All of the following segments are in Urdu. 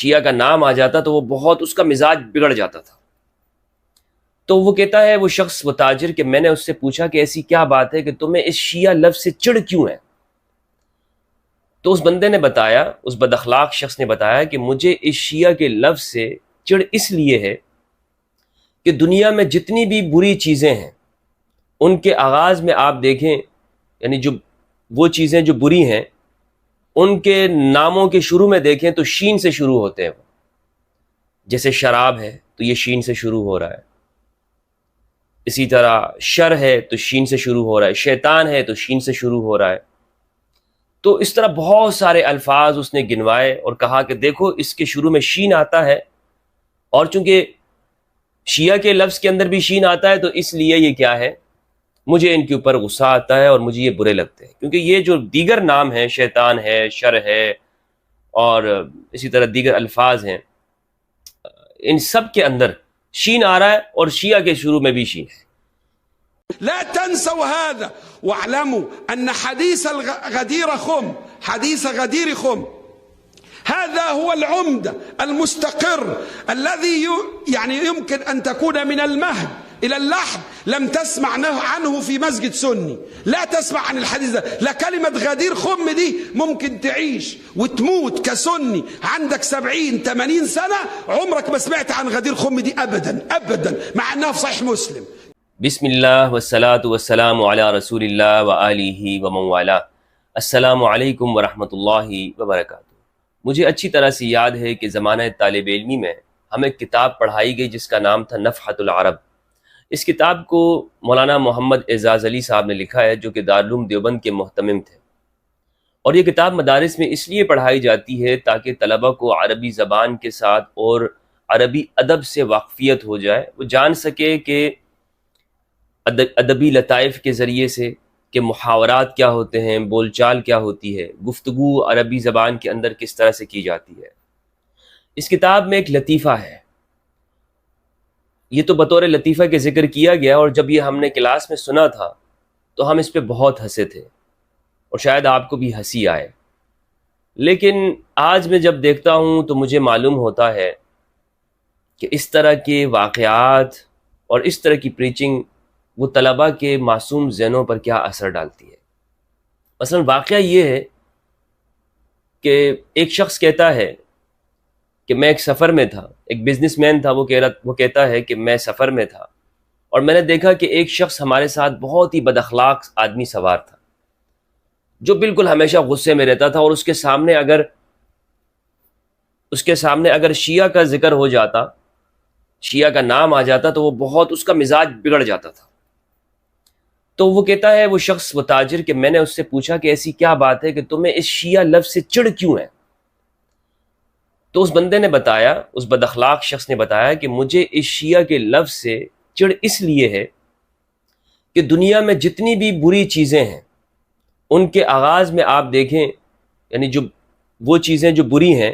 شیعہ کا نام آ جاتا تو وہ بہت اس کا مزاج بگڑ جاتا تھا۔ تو وہ کہتا ہے وہ شخص، وہ تاجر، کہ میں نے اس سے پوچھا کہ ایسی کیا بات ہے کہ تمہیں اس شیعہ لفظ سے چڑ کیوں ہے؟ تو اس بندے نے بتایا، اس بد اخلاق شخص نے بتایا کہ مجھے اس شیعہ کے لفظ سے چڑ اس لیے ہے کہ دنیا میں جتنی بھی بری چیزیں ہیں ان کے آغاز میں آپ دیکھیں، یعنی جو وہ چیزیں جو بری ہیں ان کے ناموں کے شروع میں دیکھیں تو شین سے شروع ہوتے ہیں۔ جیسے شراب ہے تو یہ شین سے شروع ہو رہا ہے، اسی طرح شر ہے تو شین سے شروع ہو رہا ہے، شیطان ہے تو شین سے شروع ہو رہا ہے۔ تو اس طرح بہت سارے الفاظ اس نے گنوائے اور کہا کہ دیکھو اس کے شروع میں شین آتا ہے، اور چونکہ شیعہ کے لفظ کے اندر بھی شین آتا ہے تو اس لیے یہ کیا ہے، مجھے ان کے اوپر غصہ آتا ہے اور مجھے یہ برے لگتے ہیں، کیونکہ یہ جو دیگر نام ہیں، شیطان ہے، شر ہے، اور اسی طرح دیگر الفاظ ہیں، ان سب کے اندر شین آ رہا ہے اور شیعہ کے شروع میں بھی شین ہے۔ لا تنسوا هذا واعلموا أن حديث غدير خم، حديث غدير خم هذا هو العمدة المستقر الذي يعني يمكن أن تكون من المهد إلى اللحد لم تسمع عنه في مسجد سني، لا تسمع عن الحديث ده. لا كلمة غدير خم دي ممكن تعيش وتموت كسني عندك 70-80 سنة عمرك ما سمعت عن غدير خم دي أبدا أبدا، مع أنها في صحيح مسلم۔ بسم اللہ والصلاة والسلام علی رسول اللہ وآلہ ومن والاه۔ السلام علیکم ورحمۃ اللہ وبرکاتہ۔ مجھے اچھی طرح سے یاد ہے کہ زمانہ طالب علمی میں ہمیں کتاب پڑھائی گئی جس کا نام تھا نفحۃ العرب۔ اس کتاب کو مولانا محمد اعزاز علی صاحب نے لکھا ہے، جو کہ دارالعلوم دیوبند کے محتمم تھے، اور یہ کتاب مدارس میں اس لیے پڑھائی جاتی ہے تاکہ طلبہ کو عربی زبان کے ساتھ اور عربی ادب سے واقفیت ہو جائے، وہ جان سکے کہ ادبی لطائف کے ذریعے سے کہ محاورات کیا ہوتے ہیں، بول چال کیا ہوتی ہے، گفتگو عربی زبان کے اندر کس طرح سے کی جاتی ہے۔ اس کتاب میں ایک لطیفہ ہے، یہ تو بطور لطیفہ کے ذکر کیا گیا، اور جب یہ ہم نے کلاس میں سنا تھا تو ہم اس پہ بہت ہنسے تھے، اور شاید آپ کو بھی ہنسی آئے، لیکن آج میں جب دیکھتا ہوں تو مجھے معلوم ہوتا ہے کہ اس طرح کے واقعات اور اس طرح کی پریچنگ وہ طلباء کے معصوم ذہنوں پر کیا اثر ڈالتی ہے۔ مثلا واقعہ یہ ہے کہ ایک شخص کہتا ہے کہ میں ایک سفر میں تھا، ایک بزنس مین تھا، وہ کہتا ہے کہ میں سفر میں تھا اور میں نے دیکھا کہ ایک شخص ہمارے ساتھ بہت ہی بد اخلاق آدمی سوار تھا، جو بالکل ہمیشہ غصے میں رہتا تھا، اور اس کے سامنے اگر شیعہ کا ذکر ہو جاتا، شیعہ کا نام آ جاتا تو وہ بہت اس کا مزاج بگڑ جاتا تھا۔ تو وہ کہتا ہے وہ شخص، وہ تاجر، کہ میں نے اس سے پوچھا کہ ایسی کیا بات ہے کہ تمہیں اس شیعہ لفظ سے چڑ کیوں ہے؟ تو اس بندے نے بتایا، اس بد اخلاق شخص نے بتایا کہ مجھے اس شیعہ کے لفظ سے چڑ اس لیے ہے کہ دنیا میں جتنی بھی بری چیزیں ہیں ان کے آغاز میں آپ دیکھیں، یعنی جو وہ چیزیں جو بری ہیں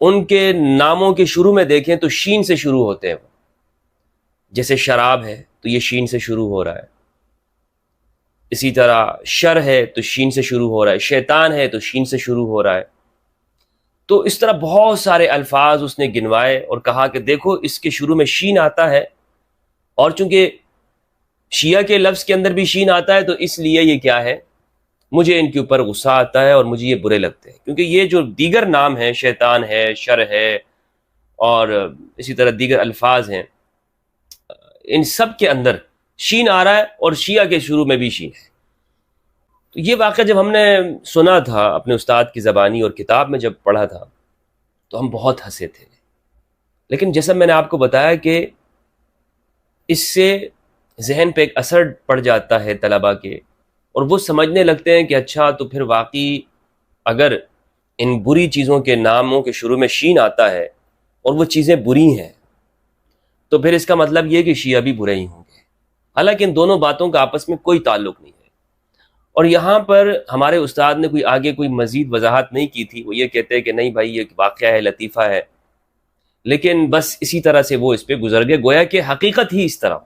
ان کے ناموں کے شروع میں دیکھیں تو شین سے شروع ہوتے ہیں۔ جیسے شراب ہے تو یہ شین سے شروع ہو رہا ہے، اسی طرح شر ہے تو شین سے شروع ہو رہا ہے، شیطان ہے تو شین سے شروع ہو رہا ہے۔ تو اس طرح بہت سارے الفاظ اس نے گنوائے اور کہا کہ دیکھو اس کے شروع میں شین آتا ہے، اور چونکہ شیعہ کے لفظ کے اندر بھی شین آتا ہے تو اس لیے یہ کیا ہے، مجھے ان کے اوپر غصہ آتا ہے اور مجھے یہ برے لگتے ہیں، کیونکہ یہ جو دیگر نام ہیں، شیطان ہے، شر ہے، اور اسی طرح دیگر الفاظ ہیں، ان سب کے اندر شین آ رہا ہے اور شیعہ کے شروع میں بھی شین ہے۔ تو یہ واقعہ جب ہم نے سنا تھا اپنے استاد کی زبانی اور کتاب میں جب پڑھا تھا تو ہم بہت ہنسے تھے، لیکن جیسا میں نے آپ کو بتایا کہ اس سے ذہن پہ ایک اثر پڑ جاتا ہے طلباء کے، اور وہ سمجھنے لگتے ہیں کہ اچھا تو پھر واقعی اگر ان بری چیزوں کے ناموں کے شروع میں شین آتا ہے اور وہ چیزیں بری ہیں تو پھر اس کا مطلب یہ کہ شیعہ بھی برے ہی ہوں گے، حالانکہ ان دونوں باتوں کا آپس میں کوئی تعلق نہیں ہے۔ اور یہاں پر ہمارے استاد نے آگے کوئی مزید وضاحت نہیں کی تھی، وہ یہ کہتے ہیں کہ نہیں بھائی یہ واقعہ ہے، لطیفہ ہے، لیکن بس اسی طرح سے وہ اس پہ گزر گئے، گویا کہ حقیقت ہی اس طرح۔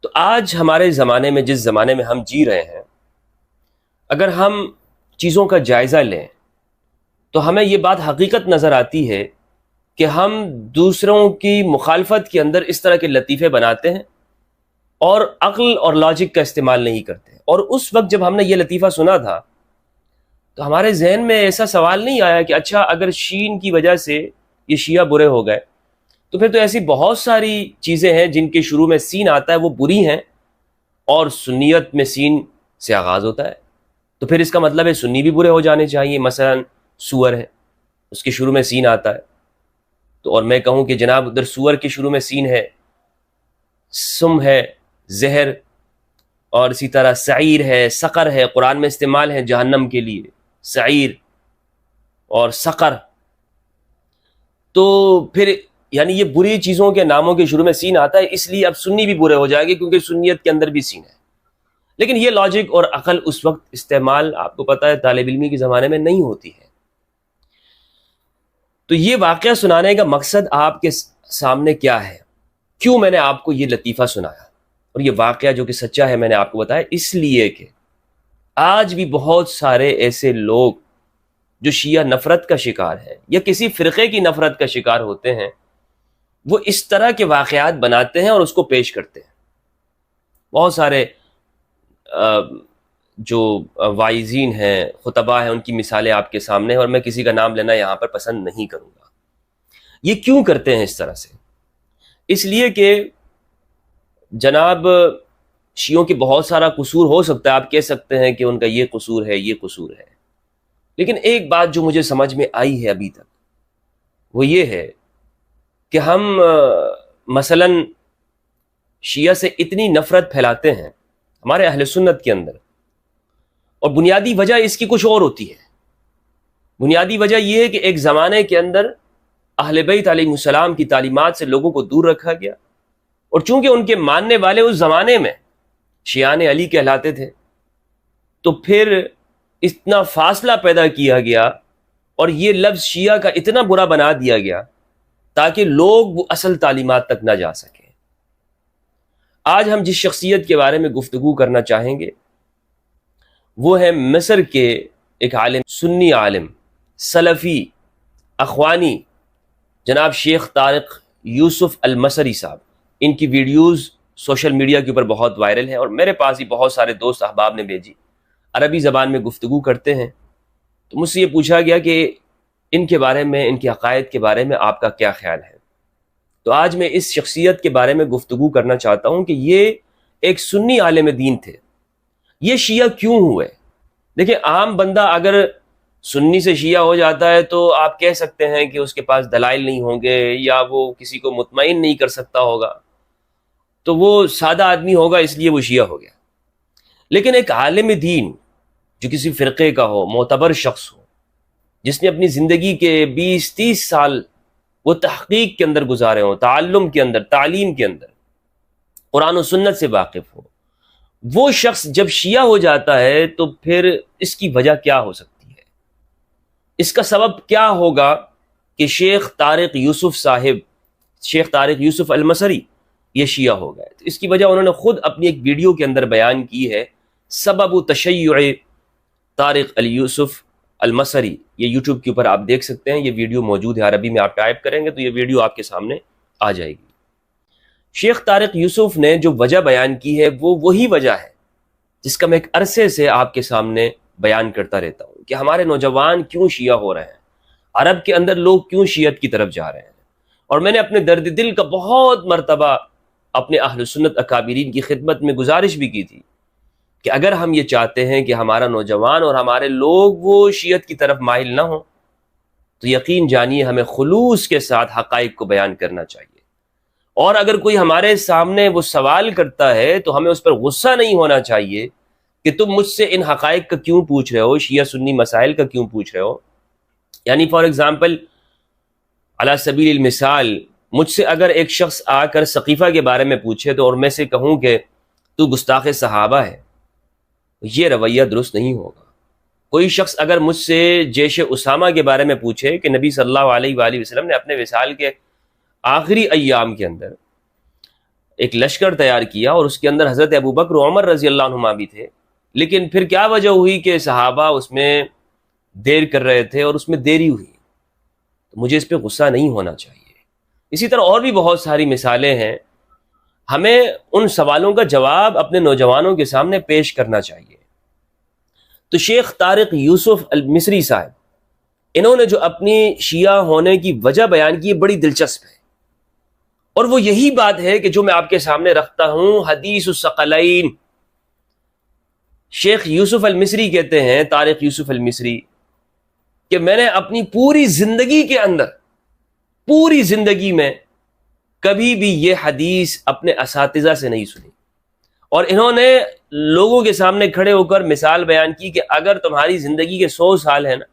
تو آج ہمارے زمانے میں، جس زمانے میں ہم جی رہے ہیں، اگر ہم چیزوں کا جائزہ لیں تو ہمیں یہ بات حقیقت نظر آتی ہے کہ ہم دوسروں کی مخالفت کے اندر اس طرح کے لطیفے بناتے ہیں اور عقل اور لاجک کا استعمال نہیں کرتے. اور اس وقت جب ہم نے یہ لطیفہ سنا تھا تو ہمارے ذہن میں ایسا سوال نہیں آیا کہ اچھا اگر شین کی وجہ سے یہ شیعہ برے ہو گئے تو پھر تو ایسی بہت ساری چیزیں ہیں جن کے شروع میں سین آتا ہے وہ بری ہیں، اور سنیت میں سین سے آغاز ہوتا ہے، تو پھر اس کا مطلب ہے سنی بھی برے ہو جانے چاہیے. مثلا سور ہے، اس کے شروع میں سین آتا ہے، تو اور میں کہوں کہ جناب ادھر سور کے شروع میں سین ہے، سم ہے، زہر، اور اسی طرح سعیر ہے، سقر ہے، قرآن میں استعمال ہے جہنم کے لیے، سعیر اور سقر. تو پھر یعنی یہ بری چیزوں کے ناموں کے شروع میں سین آتا ہے، اس لیے اب سنی بھی برے ہو جائے گے کیونکہ سنیت کے اندر بھی سین ہے. لیکن یہ لاجک اور عقل اس وقت استعمال آپ کو پتہ ہے طالب علمی کے زمانے میں نہیں ہوتی ہے. تو یہ واقعہ سنانے کا مقصد آپ کے سامنے کیا ہے، کیوں میں نے آپ کو یہ لطیفہ سنایا اور یہ واقعہ جو کہ سچا ہے میں نے آپ کو بتایا، اس لیے کہ آج بھی بہت سارے ایسے لوگ جو شیعہ نفرت کا شکار ہے یا کسی فرقے کی نفرت کا شکار ہوتے ہیں، وہ اس طرح کے واقعات بناتے ہیں اور اس کو پیش کرتے ہیں. بہت سارے جو واعظین ہیں، خطباء ہیں، ان کی مثالیں آپ کے سامنے ہیں، اور میں کسی کا نام لینا یہاں پر پسند نہیں کروں گا. یہ کیوں کرتے ہیں اس طرح سے؟ اس لیے کہ جناب شیعوں کی بہت سارا قصور ہو سکتا ہے، آپ کہہ سکتے ہیں کہ ان کا یہ قصور ہے، یہ قصور ہے، لیکن ایک بات جو مجھے سمجھ میں آئی ہے ابھی تک وہ یہ ہے کہ ہم مثلاً شیعہ سے اتنی نفرت پھیلاتے ہیں ہمارے اہل سنت کے اندر، اور بنیادی وجہ اس کی کچھ اور ہوتی ہے. بنیادی وجہ یہ ہے کہ ایک زمانے کے اندر اہل بیت علیہ السلام کی تعلیمات سے لوگوں کو دور رکھا گیا، اور چونکہ ان کے ماننے والے اس زمانے میں شیعان علی کہلاتے تھے تو پھر اتنا فاصلہ پیدا کیا گیا اور یہ لفظ شیعہ کا اتنا برا بنا دیا گیا تاکہ لوگ وہ اصل تعلیمات تک نہ جا سکیں. آج ہم جس شخصیت کے بارے میں گفتگو کرنا چاہیں گے وہ ہے مصر کے ایک عالم، سنی عالم، سلفی، اخوانی، جناب شیخ طارق یوسف المصری صاحب. ان کی ویڈیوز سوشل میڈیا کے اوپر بہت وائرل ہیں، اور میرے پاس ہی بہت سارے دوست احباب نے بھیجی. عربی زبان میں گفتگو کرتے ہیں، تو مجھ سے یہ پوچھا گیا کہ ان کے بارے میں، ان کے عقائد کے بارے میں آپ کا کیا خیال ہے. تو آج میں اس شخصیت کے بارے میں گفتگو کرنا چاہتا ہوں کہ یہ ایک سنی عالم دین تھے. یہ شیعہ کیوں ہوئے؟ دیکھیں، عام بندہ اگر سنی سے شیعہ ہو جاتا ہے تو آپ کہہ سکتے ہیں کہ اس کے پاس دلائل نہیں ہوں گے یا وہ کسی کو مطمئن نہیں کر سکتا ہوگا، تو وہ سادہ آدمی ہوگا اس لیے وہ شیعہ ہو گیا. لیکن ایک عالم دین جو کسی فرقے کا ہو، معتبر شخص ہو، جس نے اپنی زندگی کے 20-30 سال وہ تحقیق کے اندر گزارے ہوں، تعلم کے اندر، تعلیم کے اندر، قرآن و سنت سے واقف ہو، وہ شخص جب شیعہ ہو جاتا ہے تو پھر اس کی وجہ کیا ہو سکتی ہے؟ اس کا سبب کیا ہوگا کہ شیخ طارق یوسف صاحب، شیخ طارق یوسف المصری یہ شیعہ ہو گئے؟ تو اس کی وجہ انہوں نے خود اپنی ایک ویڈیو کے اندر بیان کی ہے، سبب تشیع طارق یوسف المصری. یہ یوٹیوب کے اوپر آپ دیکھ سکتے ہیں، یہ ویڈیو موجود ہے، عربی میں آپ ٹائپ کریں گے تو یہ ویڈیو آپ کے سامنے آ جائے گی. شیخ طارق یوسف نے جو وجہ بیان کی ہے وہ وہی وجہ ہے جس کا میں ایک عرصے سے آپ کے سامنے بیان کرتا رہتا ہوں کہ ہمارے نوجوان کیوں شیعہ ہو رہے ہیں، عرب کے اندر لوگ کیوں شیعت کی طرف جا رہے ہیں. اور میں نے اپنے درد دل کا بہت مرتبہ اپنے اہل سنت اکابرین کی خدمت میں گزارش بھی کی تھی کہ اگر ہم یہ چاہتے ہیں کہ ہمارا نوجوان اور ہمارے لوگ وہ شیعت کی طرف مائل نہ ہوں تو یقین جانیے ہمیں خلوص کے ساتھ حقائق کو بیان کرنا چاہیے. اور اگر کوئی ہمارے سامنے وہ سوال کرتا ہے تو ہمیں اس پر غصہ نہیں ہونا چاہیے کہ تم مجھ سے ان حقائق کا کیوں پوچھ رہے ہو، شیعہ سنی مسائل کا کیوں پوچھ رہے ہو. یعنی فار ایگزامپل، علی سبیل المثال، مجھ سے اگر ایک شخص آ کر سقیفہ کے بارے میں پوچھے تو اور میں سے کہوں کہ تو گستاخ صحابہ ہے، یہ رویہ درست نہیں ہوگا. کوئی شخص اگر مجھ سے جیش اسامہ کے بارے میں پوچھے کہ نبی صلی اللہ علیہ وآلہ وسلم نے اپنے وصال کے آخری ایام کے اندر ایک لشکر تیار کیا اور اس کے اندر حضرت ابوبکر و عمر رضی اللہ عنہما بھی تھے، لیکن پھر کیا وجہ ہوئی کہ صحابہ اس میں دیر کر رہے تھے اور اس میں دیری ہوئی، تو مجھے اس پہ غصہ نہیں ہونا چاہیے۔ اسی طرح اور بھی بہت ساری مثالیں ہیں، ہمیں ان سوالوں کا جواب اپنے نوجوانوں کے سامنے پیش کرنا چاہیے۔ تو شیخ طارق یوسف المصری صاحب، انہوں نے جو اپنی شیعہ ہونے کی وجہ بیان کی ہے بڑی دلچسپ ہے، اور وہ یہی بات ہے کہ جو میں آپ کے سامنے رکھتا ہوں، حدیث الثقلین۔ شیخ یوسف المصری کہتے ہیں، طارق یوسف المصری، کہ میں نے اپنی پوری زندگی کے اندر، پوری زندگی میں کبھی بھی یہ حدیث اپنے اساتذہ سے نہیں سنی، اور انہوں نے لوگوں کے سامنے کھڑے ہو کر مثال بیان کی کہ اگر تمہاری زندگی کے 100 سال ہیں نا،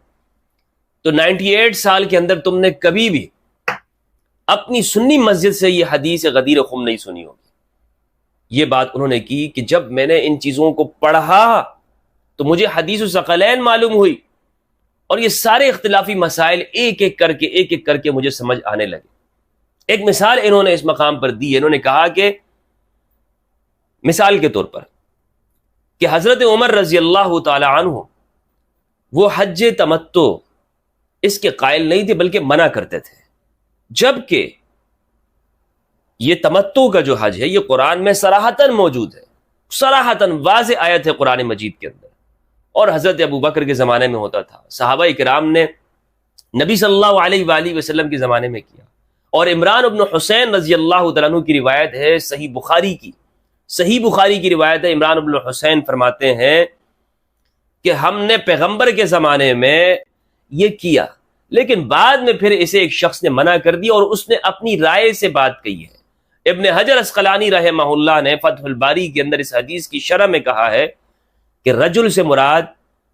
تو 98 سال کے اندر تم نے کبھی بھی اپنی سنی مسجد سے یہ حدیث غدیر خم نہیں سنی ہوگی۔ یہ بات انہوں نے کی کہ جب میں نے ان چیزوں کو پڑھا تو مجھے حدیث الثقلین معلوم ہوئی، اور یہ سارے اختلافی مسائل ایک ایک کر کے مجھے سمجھ آنے لگے۔ ایک مثال انہوں نے اس مقام پر دی ہے، انہوں نے کہا کہ مثال کے طور پر کہ حضرت عمر رضی اللہ تعالی عنہ وہ حج تمتع اس کے قائل نہیں تھے، بلکہ منع کرتے تھے، جبکہ یہ تمتع کا جو حج ہے یہ قرآن میں صراحتاً موجود ہے، صراحتاً واضح آیت ہے قرآن مجید کے اندر، اور حضرت ابو بکر کے زمانے میں ہوتا تھا، صحابہ کرام نے نبی صلی اللہ علیہ وآلہ وسلم کے زمانے میں کیا، اور عمران ابن حسین رضی اللہ تعالیٰ عنہ کی روایت ہے، صحیح بخاری کی روایت ہے، عمران ابن حسین فرماتے ہیں کہ ہم نے پیغمبر کے زمانے میں یہ کیا، لیکن بعد میں پھر اسے ایک شخص نے منع کر دیا، اور اس نے اپنی رائے سے بات کہی ہے۔ ابن حجر اسقلانی رحمہ اللہ نے فتح الباری کے اندر اس حدیث کی شرح میں کہا ہے کہ رجل سے مراد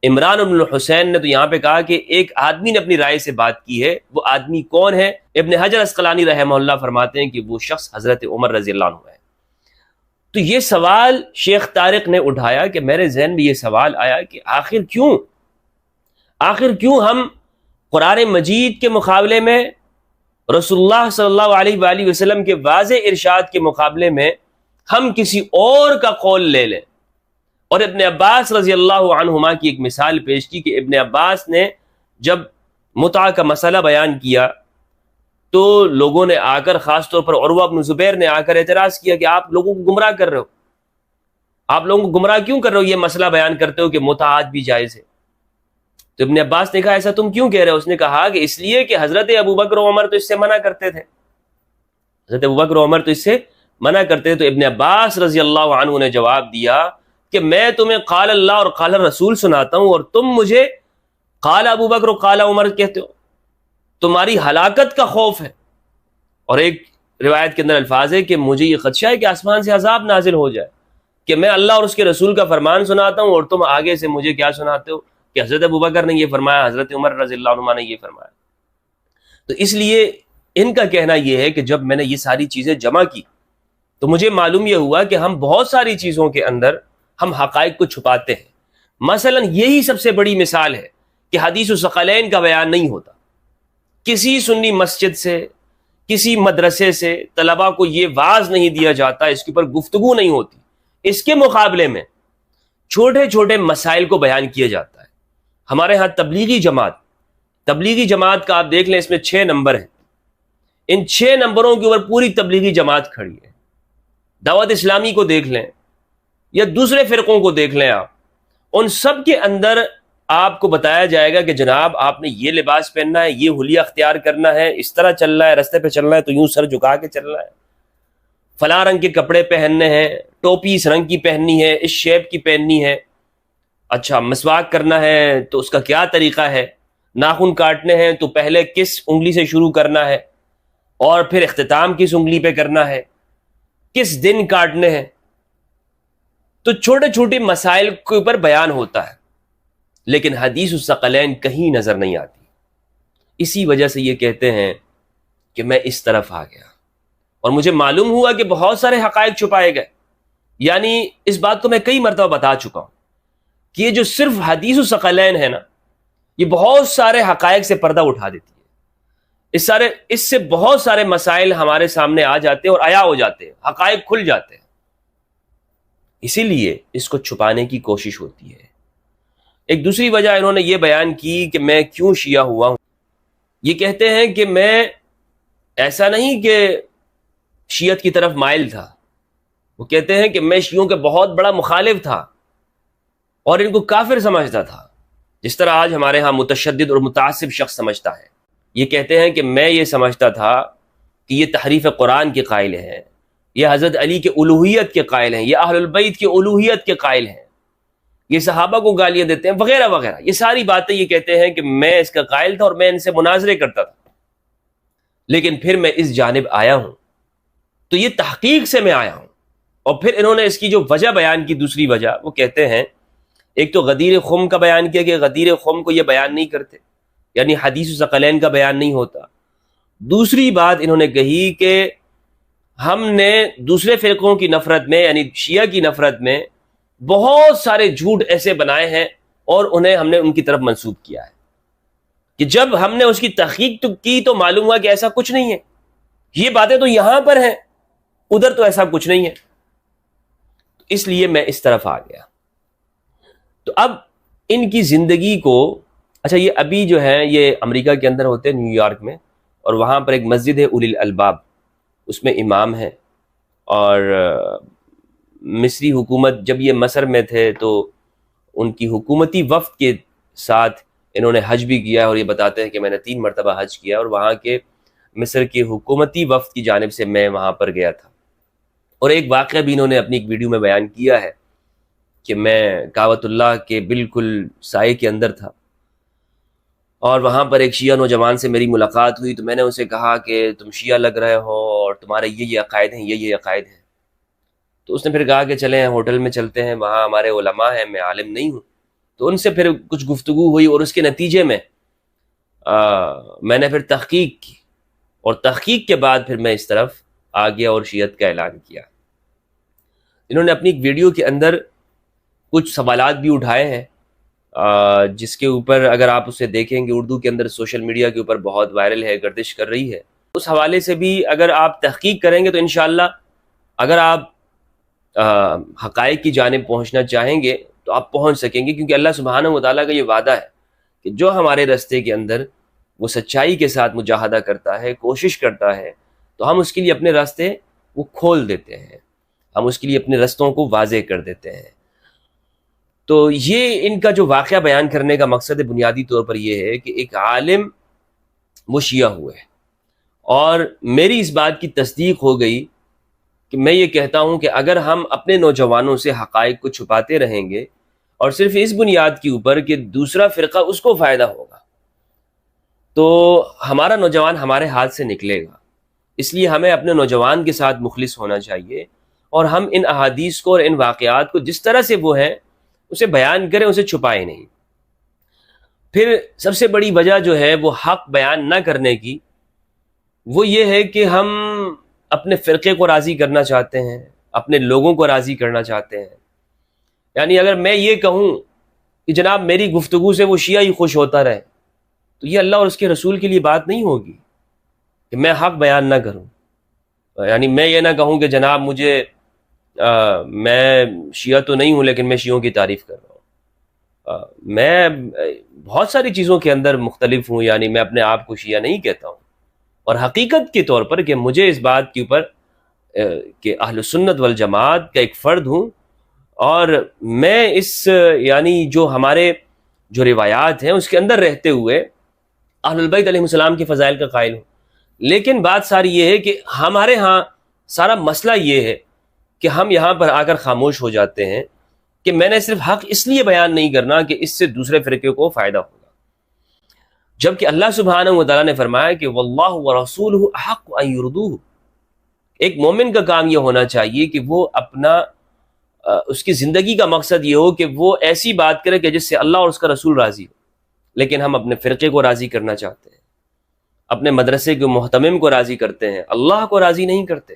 عمران بن حسین نے تو یہاں پہ کہا کہ ایک آدمی نے اپنی رائے سے بات کی ہے، وہ آدمی کون ہے؟ ابن حجر اسقلانی رحمہ اللہ فرماتے ہیں کہ وہ شخص حضرت عمر رضی اللہ عنہ ہے۔ تو یہ سوال شیخ طارق نے اٹھایا کہ میرے ذہن میں یہ سوال آیا کہ آخر کیوں ہم قرآن مجید کے مقابلے میں، رسول اللہ صلی اللہ علیہ وآلہ وسلم کے واضح ارشاد کے مقابلے میں ہم کسی اور کا قول لے لیں؟ اور ابن عباس رضی اللہ عنہما کی ایک مثال پیش کی کہ ابن عباس نے جب متع کا مسئلہ بیان کیا تو لوگوں نے آ کر، خاص طور پر عروہ بن زبیر نے آ کر اعتراض کیا کہ آپ لوگوں کو گمراہ کر رہے ہو، آپ لوگوں کو گمراہ کیوں کر رہے ہو، یہ مسئلہ بیان کرتے ہو کہ متع آج بھی جائز ہے۔ تو ابن عباس نے کہا ایسا تم کیوں کہہ رہے ہو؟ اس نے کہا کہ اس لیے کہ حضرت ابو بکر و عمر تو اس سے منع کرتے تھے، حضرت ابو بکر و عمر تو اس سے منع کرتے تھے۔ تو ابن عباس رضی اللہ عنہ نے جواب دیا کہ میں تمہیں قال اللہ اور قال رسول سناتا ہوں، اور تم مجھے قال ابو بکر و قال عمر کہتے ہو، تمہاری ہلاکت کا خوف ہے۔ اور ایک روایت کے اندر الفاظ ہے کہ مجھے یہ خدشہ ہے کہ آسمان سے عذاب نازل ہو جائے، کہ میں اللہ اور اس کے رسول کا فرمان سناتا ہوں اور تم آگے سے مجھے کیا سناتے ہو کہ حضرت ابو بکر نے یہ فرمایا، حضرت عمر رضی اللہ عنہ نے یہ فرمایا۔ تو اس لیے ان کا کہنا یہ ہے کہ جب میں نے یہ ساری چیزیں جمع کی تو مجھے معلوم یہ ہوا کہ ہم بہت ساری چیزوں کے اندر ہم حقائق کو چھپاتے ہیں۔ مثلا یہی سب سے بڑی مثال ہے کہ حدیث الثقلین کا بیان نہیں ہوتا، کسی سنی مسجد سے، کسی مدرسے سے طلباء کو یہ واعظ نہیں دیا جاتا، اس کے اوپر گفتگو نہیں ہوتی، اس کے مقابلے میں چھوٹے چھوٹے مسائل کو بیان کیا جاتا ہے۔ ہمارے ہاں تبلیغی جماعت کا آپ دیکھ لیں، اس میں 6 نمبر ہیں، ان 6 نمبروں کے اوپر پوری تبلیغی جماعت کھڑی ہے۔ دعوت اسلامی کو دیکھ لیں یا دوسرے فرقوں کو دیکھ لیں، آپ ان سب کے اندر آپ کو بتایا جائے گا کہ جناب آپ نے یہ لباس پہننا ہے، یہ حلیہ اختیار کرنا ہے، اس طرح چلنا ہے، رستے پہ چلنا ہے تو یوں سر جھکا کے چلنا ہے، فلاں رنگ کے کپڑے پہننے ہیں، ٹوپی اس رنگ کی پہننی ہے، اس شیپ کی پہننی ہے، اچھا مسواک کرنا ہے تو اس کا کیا طریقہ ہے، ناخن کاٹنے ہیں تو پہلے کس انگلی سے شروع کرنا ہے اور پھر اختتام کس انگلی پہ کرنا ہے، کس دن کاٹنے ہیں۔ تو چھوٹے چھوٹے مسائل کے اوپر بیان ہوتا ہے، لیکن حدیث الثقلین کہیں نظر نہیں آتی۔ اسی وجہ سے یہ کہتے ہیں کہ میں اس طرف آ گیا اور مجھے معلوم ہوا کہ بہت سارے حقائق چھپائے گئے۔ یعنی اس بات کو میں کئی مرتبہ بتا چکا ہوں کہ یہ جو صرف حدیث الثقلین ہے نا، یہ بہت سارے حقائق سے پردہ اٹھا دیتی ہے۔ اس سے بہت سارے مسائل ہمارے سامنے آ جاتے ہیں اور عیا ہو جاتے ہیں، حقائق کھل جاتے ہیں۔ اسی لیے اس کو چھپانے کی کوشش ہوتی ہے۔ ایک دوسری وجہ انہوں نے یہ بیان کی کہ میں کیوں شیعہ ہوا ہوں. یہ کہتے ہیں کہ میں ایسا نہیں کہ شیعت کی طرف مائل تھا، وہ کہتے ہیں کہ میں شیعوں کے بہت بڑا مخالف تھا اور ان کو کافر سمجھتا تھا، جس طرح آج ہمارے ہاں متشدد اور متعصب شخص سمجھتا ہے. یہ کہتے ہیں کہ میں یہ سمجھتا تھا کہ یہ تحریف قرآن کے قائل ہیں، یہ حضرت علی کے الوہیت کے قائل ہیں، یہ اہل البیت کی الوہیت کے قائل ہیں، یہ صحابہ کو گالیاں دیتے ہیں وغیرہ وغیرہ. یہ ساری باتیں یہ کہتے ہیں کہ میں اس کا قائل تھا اور میں ان سے مناظرے کرتا تھا، لیکن پھر میں اس جانب آیا ہوں. تو یہ تحقیق سے میں آیا ہوں. اور پھر انہوں نے اس کی جو وجہ بیان کی، دوسری وجہ وہ کہتے ہیں، ایک تو غدیر خم کا بیان کیا کہ غدیر خم کو یہ بیان نہیں کرتے، یعنی حدیث ثقلین کا بیان نہیں ہوتا. دوسری بات انہوں نے کہی کہ ہم نے دوسرے فرقوں کی نفرت میں، یعنی شیعہ کی نفرت میں بہت سارے جھوٹ ایسے بنائے ہیں اور انہیں ہم نے ان کی طرف منسوب کیا ہے کہ جب ہم نے اس کی تحقیق کی تو معلوم ہوا کہ ایسا کچھ نہیں ہے، یہ باتیں تو یہاں پر ہیں، ادھر تو ایسا کچھ نہیں ہے. اس لیے میں اس طرف آ گیا. تو اب ان کی زندگی کو، اچھا یہ ابھی جو ہے یہ امریکہ کے اندر ہوتے ہیں، نیو یارک میں، اور وہاں پر ایک مسجد ہے اولی الالباب، اس میں امام ہے. اور مصری حکومت جب یہ مصر میں تھے تو ان کی حکومتی وفد کے ساتھ انہوں نے حج بھی کیا، اور یہ بتاتے ہیں کہ میں نے 3 مرتبہ حج کیا، اور وہاں کے مصر کے حکومتی وفد کی جانب سے میں وہاں پر گیا تھا. اور ایک واقعہ بھی انہوں نے اپنی ایک ویڈیو میں بیان کیا ہے کہ میں کعبۃ اللہ کے بالکل سائے کے اندر تھا، اور وہاں پر ایک شیعہ نوجوان سے میری ملاقات ہوئی. تو میں نے اسے کہا کہ تم شیعہ لگ رہے ہو اور تمہارے یہ عقائد ہیں، یہ عقائد ہیں. تو اس نے پھر کہا کہ چلیں ہوٹل میں چلتے ہیں، وہاں ہمارے علماء ہیں، میں عالم نہیں ہوں. تو ان سے پھر کچھ گفتگو ہوئی، اور اس کے نتیجے میں میں نے پھر تحقیق کی، اور تحقیق کے بعد پھر میں اس طرف آ گیا اور شیعت کا اعلان کیا. انہوں نے اپنی ایک ویڈیو کے اندر کچھ سوالات بھی اٹھائے ہیں، جس کے اوپر اگر آپ اسے دیکھیں گے، اردو کے اندر سوشل میڈیا کے اوپر بہت وائرل ہے، گردش کر رہی ہے. اس حوالے سے بھی اگر آپ تحقیق کریں گے تو انشاءاللہ اگر آپ حقائق کی جانب پہنچنا چاہیں گے تو آپ پہنچ سکیں گے، کیونکہ اللہ سبحانہ و تعالیٰ کا یہ وعدہ ہے کہ جو ہمارے راستے کے اندر وہ سچائی کے ساتھ مجاہدہ کرتا ہے، کوشش کرتا ہے، تو ہم اس کے لیے اپنے راستے وہ کھول دیتے ہیں، ہم اس کے لیے اپنے رستوں کو واضح کر دیتے ہیں. تو یہ ان کا جو واقعہ بیان کرنے کا مقصد بنیادی طور پر یہ ہے کہ ایک عالم وہ شیعہ ہوئے، اور میری اس بات کی تصدیق ہو گئی کہ میں یہ کہتا ہوں کہ اگر ہم اپنے نوجوانوں سے حقائق کو چھپاتے رہیں گے اور صرف اس بنیاد کے اوپر کہ دوسرا فرقہ اس کو فائدہ ہوگا، تو ہمارا نوجوان ہمارے ہاتھ سے نکلے گا. اس لیے ہمیں اپنے نوجوان کے ساتھ مخلص ہونا چاہیے، اور ہم ان احادیث کو اور ان واقعات کو جس طرح سے وہ ہیں اسے بیان کریں، اسے چھپائیں نہیں. پھر سب سے بڑی وجہ جو ہے وہ حق بیان نہ کرنے کی، وہ یہ ہے کہ ہم اپنے فرقے کو راضی کرنا چاہتے ہیں، اپنے لوگوں کو راضی کرنا چاہتے ہیں. یعنی اگر میں یہ کہوں کہ جناب میری گفتگو سے وہ شیعہ ہی خوش ہوتا رہے، تو یہ اللہ اور اس کے رسول کے لیے بات نہیں ہوگی کہ میں حق بیان نہ کروں. یعنی میں یہ نہ کہوں کہ جناب مجھے میں شیعہ تو نہیں ہوں لیکن میں شیعوں کی تعریف کر رہا ہوں. میں بہت ساری چیزوں کے اندر مختلف ہوں، یعنی میں اپنے آپ کو شیعہ نہیں کہتا ہوں، اور حقیقت کے طور پر کہ مجھے اس بات کے اوپر کہ اہل سنت والجماعت کا ایک فرد ہوں، اور میں اس یعنی جو ہمارے جو روایات ہیں اس کے اندر رہتے ہوئے اہل البیت علیہ السلام کے فضائل کا قائل ہوں. لیکن بات ساری یہ ہے کہ ہمارے ہاں سارا مسئلہ یہ ہے کہ ہم یہاں پر آ کر خاموش ہو جاتے ہیں کہ میں نے صرف حق اس لیے بیان نہیں کرنا کہ اس سے دوسرے فرقے کو فائدہ ہوگا، جبکہ اللہ سبحانہ و تعالیٰ نے فرمایا کہ واللہ ورسولہ احق ان یرضوہ. ایک مومن کا کام یہ ہونا چاہیے کہ وہ اپنا اس کی زندگی کا مقصد یہ ہو کہ وہ ایسی بات کرے کہ جس سے اللہ اور اس کا رسول راضی ہو. لیکن ہم اپنے فرقے کو راضی کرنا چاہتے ہیں، اپنے مدرسے کے محتمم کو راضی کرتے ہیں، اللہ کو راضی نہیں کرتے.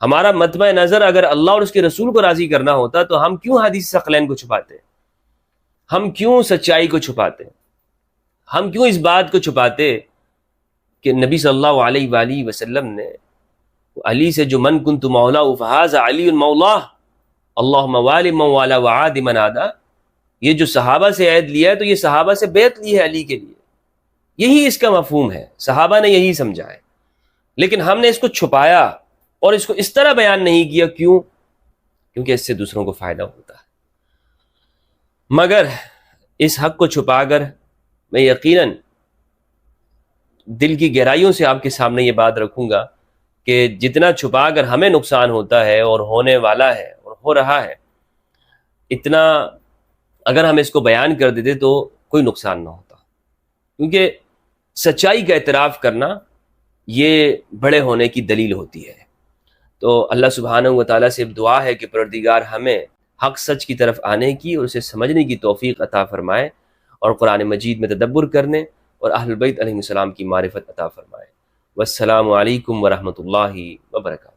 ہمارا مطمع نظر اگر اللہ اور اس کے رسول کو راضی کرنا ہوتا تو ہم کیوں حدیث ثقلین کو چھپاتے، ہم کیوں سچائی کو چھپاتے، ہم کیوں اس بات کو چھپاتے کہ نبی صلی اللہ علیہ وآلہ وسلم نے علی سے جو من کنت مولا فہذا علی مولا اللہم والی من والا وعاد من عادا، یہ جو صحابہ سے عہد لیا ہے تو یہ صحابہ سے بیعت لی ہے علی کے لیے، یہی اس کا مفہوم ہے، صحابہ نے یہی سمجھا ہے، لیکن ہم نے اس کو چھپایا اور اس کو اس طرح بیان نہیں کیا. کیوں؟ کیونکہ اس سے دوسروں کو فائدہ ہوتا ہے. مگر اس حق کو چھپا کر میں یقیناً دل کی گہرائیوں سے آپ کے سامنے یہ بات رکھوں گا کہ جتنا چھپا کر ہمیں نقصان ہوتا ہے اور ہونے والا ہے اور ہو رہا ہے، اتنا اگر ہم اس کو بیان کر دیتے تو کوئی نقصان نہ ہوتا. کیونکہ سچائی کا اعتراف کرنا یہ بڑے ہونے کی دلیل ہوتی ہے. تو اللہ سبحانہ و تعالیٰ سے دعا ہے کہ پروردگار ہمیں حق سچ کی طرف آنے کی اور اسے سمجھنے کی توفیق عطا فرمائے، اور قرآن مجید میں تدبر کرنے اور اہل بیت علیہ السلام کی معرفت عطا فرمائے. والسلام علیکم ورحمۃ اللہ وبرکاتہ.